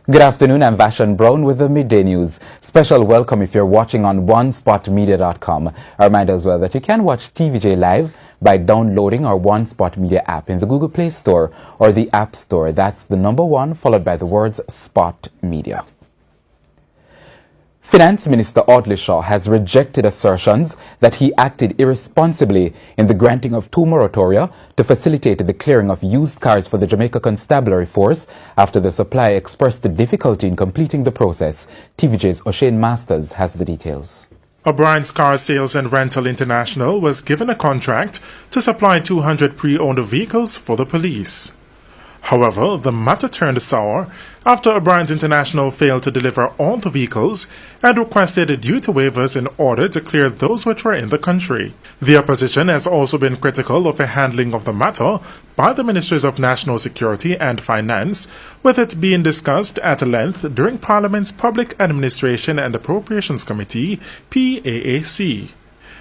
Good afternoon, I'm Vashan Brown with the Midday News. Special welcome if you're watching on onespotmedia.com. A reminder as well that you can watch TVJ live by downloading our One Spot Media app in the Google Play Store or the App Store. That's the number 1 followed by the words Spot Media. Finance Minister Audley Shaw has rejected assertions that he acted irresponsibly in the granting of 2 moratoria to facilitate the clearing of used cars for the Jamaica Constabulary Force after the supplier expressed difficulty in completing the process. TVJ's O'Shane Masters has the details. O'Brien's Car Sales and Rental International was given a contract to supply 200 pre-owned vehicles for the police. However, the matter turned sour after O'Brien's International failed to deliver all the vehicles and requested duty waivers in order to clear those which were in the country. The opposition has also been critical of the handling of the matter by the Ministries of National Security and Finance, with it being discussed at length during Parliament's Public Administration and Appropriations Committee, PAAC.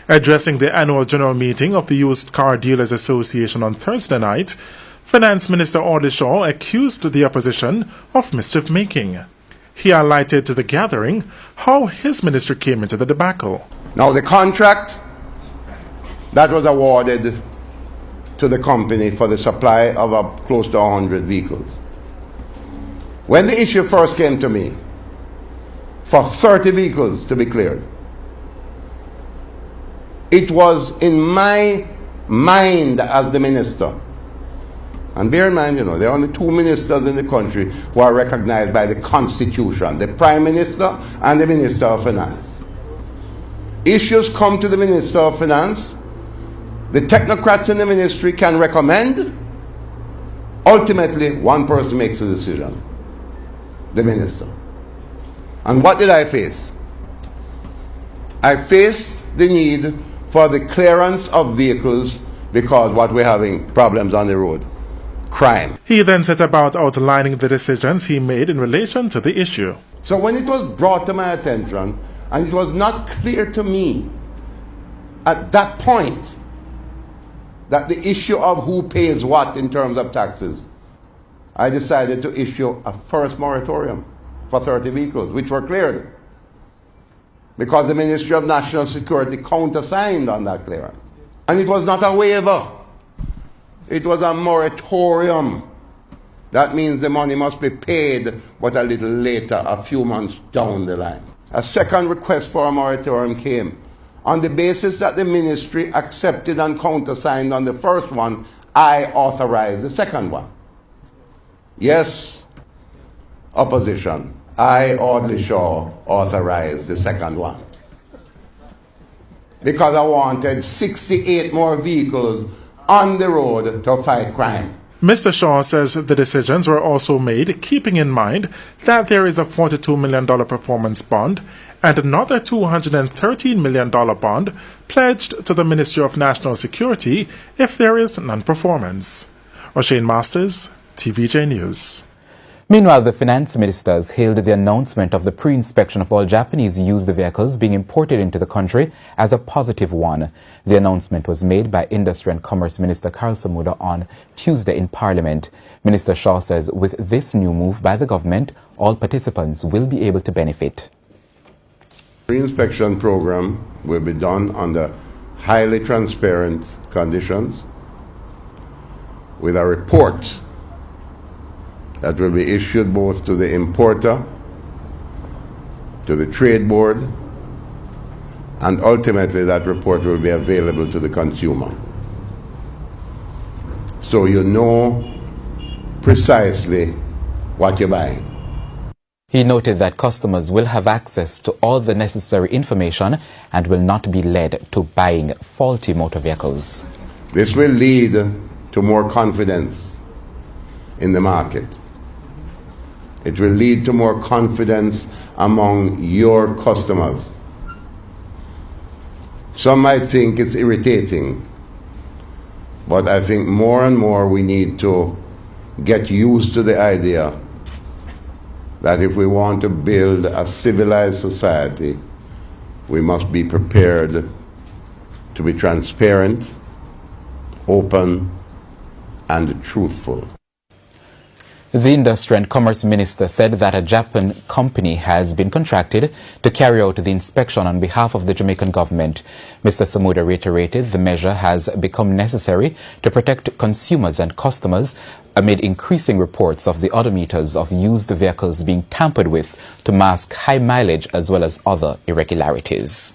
Addressing the annual general meeting of the Used Car Dealers Association on Thursday night, Finance Minister Audley Shaw accused the opposition of mischief-making. He highlighted to the gathering how his ministry came into the debacle. Now, the contract that was awarded to the company for the supply of close to 100 vehicles. When the issue first came to me, for 30 vehicles to be cleared, it was in my mind as the minister. And bear in mind, there are only 2 ministers in the country who are recognized by the Constitution, the Prime Minister and the Minister of Finance. Issues come to the Minister of Finance, the technocrats in the ministry can recommend, ultimately one person makes a decision, the minister. And what did I face? I faced the need for the clearance of vehicles because what we're having problems on the road. Crime. He then set about outlining the decisions he made in relation to the issue. So when it was brought to my attention, and it was not clear to me at that point that the issue of who pays what in terms of taxes, I decided to issue a first moratorium for 30 vehicles, which were cleared, because the Ministry of National Security countersigned on that clearance. And it was not a waiver. It was a moratorium. That means the money must be paid, but a little later, a few months down the line. A second request for a moratorium came. On the basis that the ministry accepted and countersigned on the first one, I authorized the second one. Yes, opposition. I, Audley Shaw, authorized the second one. Because I wanted 68 more vehicles on the road to fight crime. Mr. Shaw says the decisions were also made keeping in mind that there is a $42 million performance bond and another $213 million bond pledged to the Ministry of National Security if there is non-performance. O'Shane Masters, TVJ News. Meanwhile, the finance ministers hailed the announcement of the pre-inspection of all Japanese-used vehicles being imported into the country as a positive one. The announcement was made by Industry and Commerce Minister Karl Samuda on Tuesday in Parliament. Minister Shaw says with this new move by the government, all participants will be able to benefit. The pre-inspection program will be done under highly transparent conditions with a report that will be issued both to the importer, to the trade board, and ultimately that report will be available to the consumer. So you know precisely what you're buying. He noted that customers will have access to all the necessary information and will not be led to buying faulty motor vehicles. This will lead to more confidence in the market. It will lead to more confidence among your customers. Some might think it's irritating, but I think more and more we need to get used to the idea that if we want to build a civilized society, we must be prepared to be transparent, open, and truthful. The Industry and Commerce Minister said that a Japan company has been contracted to carry out the inspection on behalf of the Jamaican government. Mr. Samuda reiterated the measure has become necessary to protect consumers and customers amid increasing reports of the odometers of used vehicles being tampered with to mask high mileage as well as other irregularities.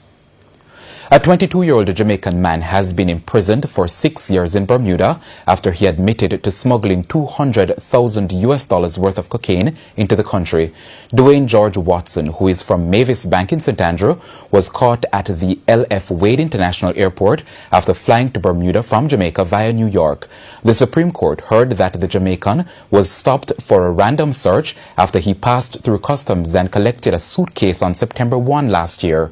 A 22-year-old Jamaican man has been imprisoned for 6 years in Bermuda after he admitted to smuggling $200,000 worth of cocaine into the country. Dwayne George Watson, who is from Mavis Bank in St. Andrew, was caught at the L.F. Wade International Airport after flying to Bermuda from Jamaica via New York. The Supreme Court heard that the Jamaican was stopped for a random search after he passed through customs and collected a suitcase on September 1 last year.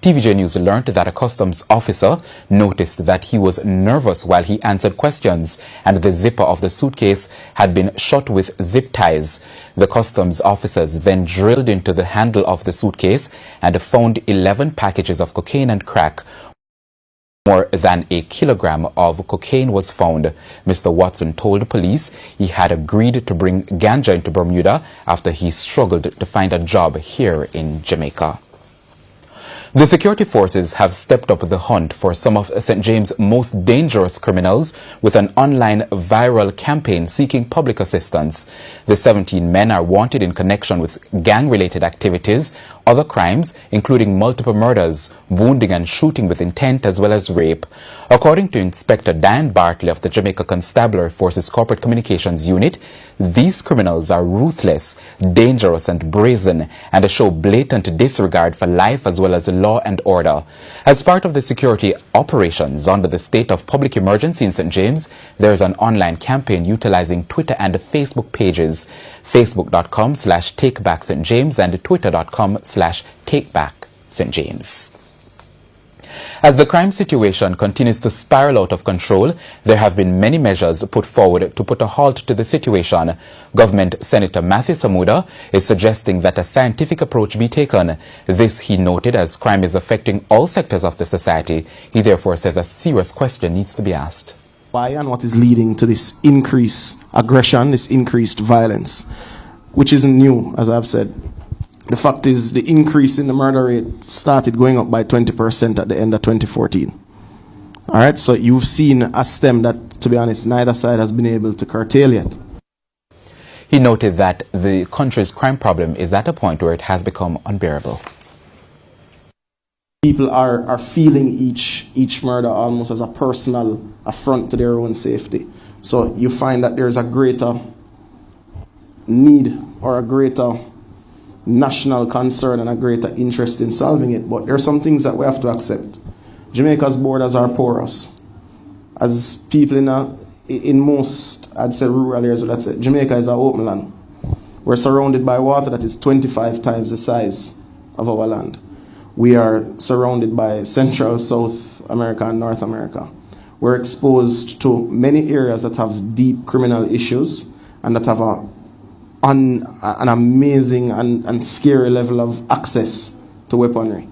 TVJ News learned that a customs officer noticed that he was nervous while he answered questions and the zipper of the suitcase had been shut with zip ties. The customs officers then drilled into the handle of the suitcase and found 11 packages of cocaine and crack. More than a kilogram of cocaine was found. Mr. Watson told police he had agreed to bring ganja into Bermuda after he struggled to find a job here in Jamaica. The security forces have stepped up the hunt for some of St. James' most dangerous criminals with an online viral campaign seeking public assistance. The 17 men are wanted in connection with gang-related activities, other crimes, including multiple murders, wounding and shooting with intent, as well as rape. According to Inspector Dan Bartley of the Jamaica Constabulary Forces Corporate Communications Unit, these criminals are ruthless, dangerous and brazen, and show blatant disregard for life as well as law and order. As part of the security operations under the state of public emergency in St. James, there is an online campaign utilizing Twitter and Facebook pages, facebook.com/takebackstjames and twitter.com/takebackstjames. As the crime situation continues to spiral out of control, there have been many measures put forward to put a halt to the situation. Government Senator Matthew Samuda is suggesting that a scientific approach be taken. This he noted as crime is affecting all sectors of the society. He therefore says a serious question needs to be asked. Why and what is leading to this increased aggression, this increased violence, which isn't new, as I've said. The fact is the increase in the murder rate started going up by 20% at the end of 2014. All right, so you've seen a stem that, to be honest, neither side has been able to curtail yet. He noted that the country's crime problem is at a point where it has become unbearable. People are feeling each murder almost as a personal affront to their own safety. So you find that there's a greater need or a greater national concern and a greater interest in solving it. But there are some things that we have to accept. Jamaica's borders are porous. As people in most, I'd say, rural areas, that's it. Jamaica is our open land. We're surrounded by water that is 25 times the size of our land. We are surrounded by Central, South America, and North America. We're exposed to many areas that have deep criminal issues and that have an amazing and scary level of access to weaponry.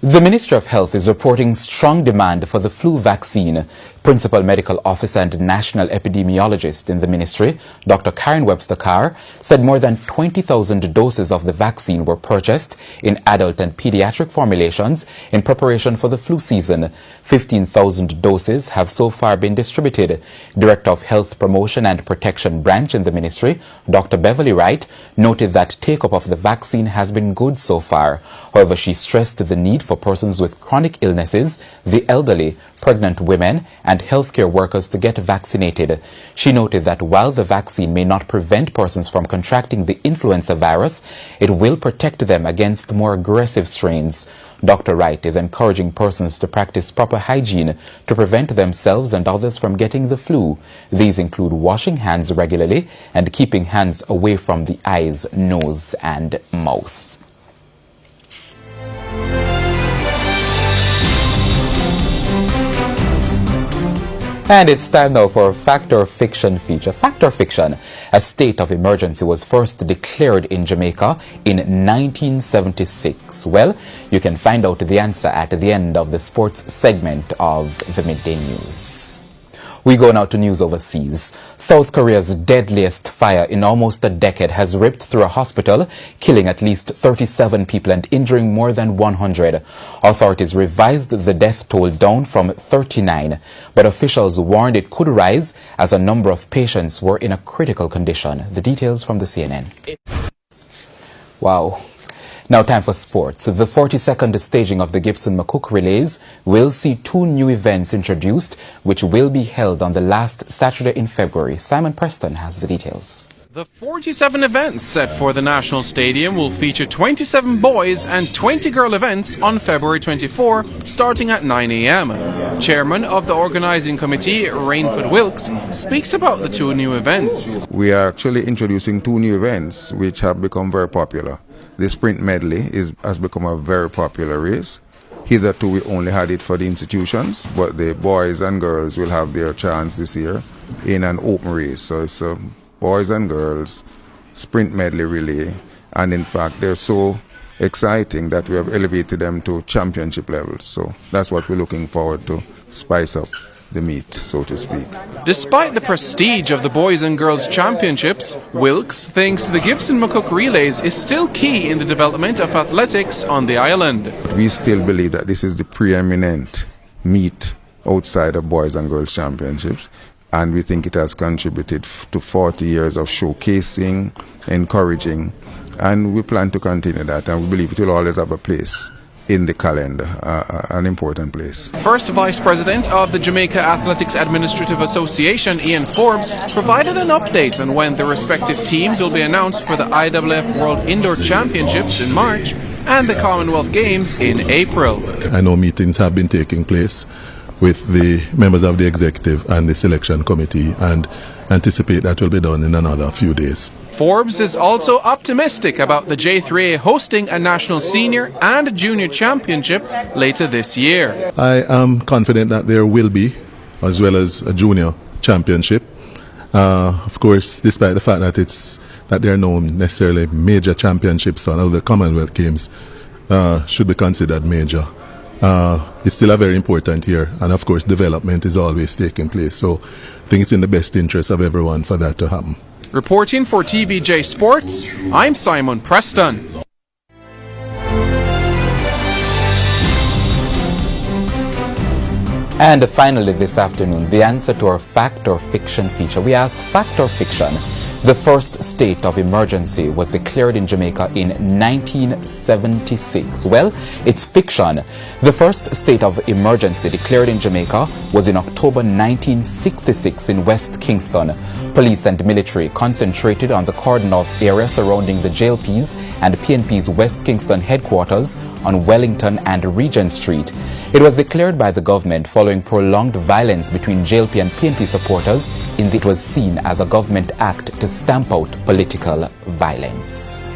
The Ministry of Health is reporting strong demand for the flu vaccine. Principal Medical Officer and National Epidemiologist in the ministry, Dr. Karen Webster Carr, said more than 20,000 doses of the vaccine were purchased in adult and pediatric formulations in preparation for the flu season. 15,000 doses have so far been distributed. Director of Health Promotion and Protection Branch in the ministry, Dr. Beverly Wright, noted that take-up of the vaccine has been good so far. However, she stressed the need for persons with chronic illnesses, the elderly, pregnant women, and healthcare workers to get vaccinated. She noted that while the vaccine may not prevent persons from contracting the influenza virus, it will protect them against more aggressive strains. Dr. Wright is encouraging persons to practice proper hygiene to prevent themselves and others from getting the flu. These include washing hands regularly and keeping hands away from the eyes, nose, and mouth. And it's time now for a Fact or Fiction feature. Fact or Fiction, a state of emergency was first declared in Jamaica in 1976. Well, you can find out the answer at the end of the sports segment of the Midday News. We go now to news overseas. South Korea's deadliest fire in almost a decade has ripped through a hospital, killing at least 37 people and injuring more than 100. Authorities revised the death toll down from 39, but officials warned it could rise as a number of patients were in a critical condition. The details from the CNN. Wow. Now time for sports. The 42nd staging of the Gibson McCook Relays will see 2 new events introduced, which will be held on the last Saturday in February. Simon Preston has the details. The 47 events set for the National Stadium will feature 27 boys and 20 girl events on February 24, starting at 9 a.m. Chairman of the organising committee, Rainford Wilkes, speaks about the 2 new events. We are actually introducing 2 new events which have become very popular. The sprint medley has become a very popular race. Hitherto we only had it for the institutions, but the boys and girls will have their chance this year in an open race. So it's a boys and girls sprint medley relay, and in fact they're so exciting that we have elevated them to championship levels. So that's what we're looking forward to, spice up the meet, so to speak. Despite the prestige of the Boys and Girls Championships, Wilkes thinks the Gibson McCook Relays is still key in the development of athletics on the island. We still believe that this is the preeminent meet outside of Boys and Girls Championships, and we think it has contributed to 40 years of showcasing, encouraging, and we plan to continue that, and we believe it will always have a place in the calendar, an important place. First Vice President of the Jamaica Athletics Administrative Association, Ian Forbes, provided an update on when the respective teams will be announced for the IAAF World Indoor Championships in March and the Commonwealth Games in April. I know meetings have been taking place with the members of the executive and the selection committee, and anticipate that will be done in another few days. Forbes is also optimistic about the J3A hosting a national senior and junior championship later this year. I am confident that there will be, as well as a junior championship. Of course, despite the fact that there are no necessarily major championships, so the Commonwealth Games should be considered major. It's still a very important year, and of course development is always taking place, so I think it's in the best interest of everyone for that to happen. Reporting for TVJ Sports, I'm Simon Preston. And finally this afternoon, the answer to our fact or fiction feature. We asked, fact or fiction? The first state of emergency was declared in Jamaica in 1976. Well, it's fiction. The first state of emergency declared in Jamaica was in October 1966 in West Kingston. Police and military concentrated on the cordon-off area surrounding the JLP's and PNP's West Kingston headquarters on Wellington and Regent Street. It was declared by the government following prolonged violence between JLP and PNP supporters. It was seen as a government act to stamp out political violence.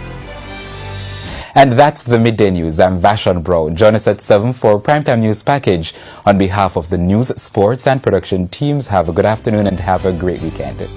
And that's the Midday News. I'm Vashon Brown. Join us at 7 for Primetime News Package. On behalf of the news, sports and production teams, have a good afternoon and have a great weekend.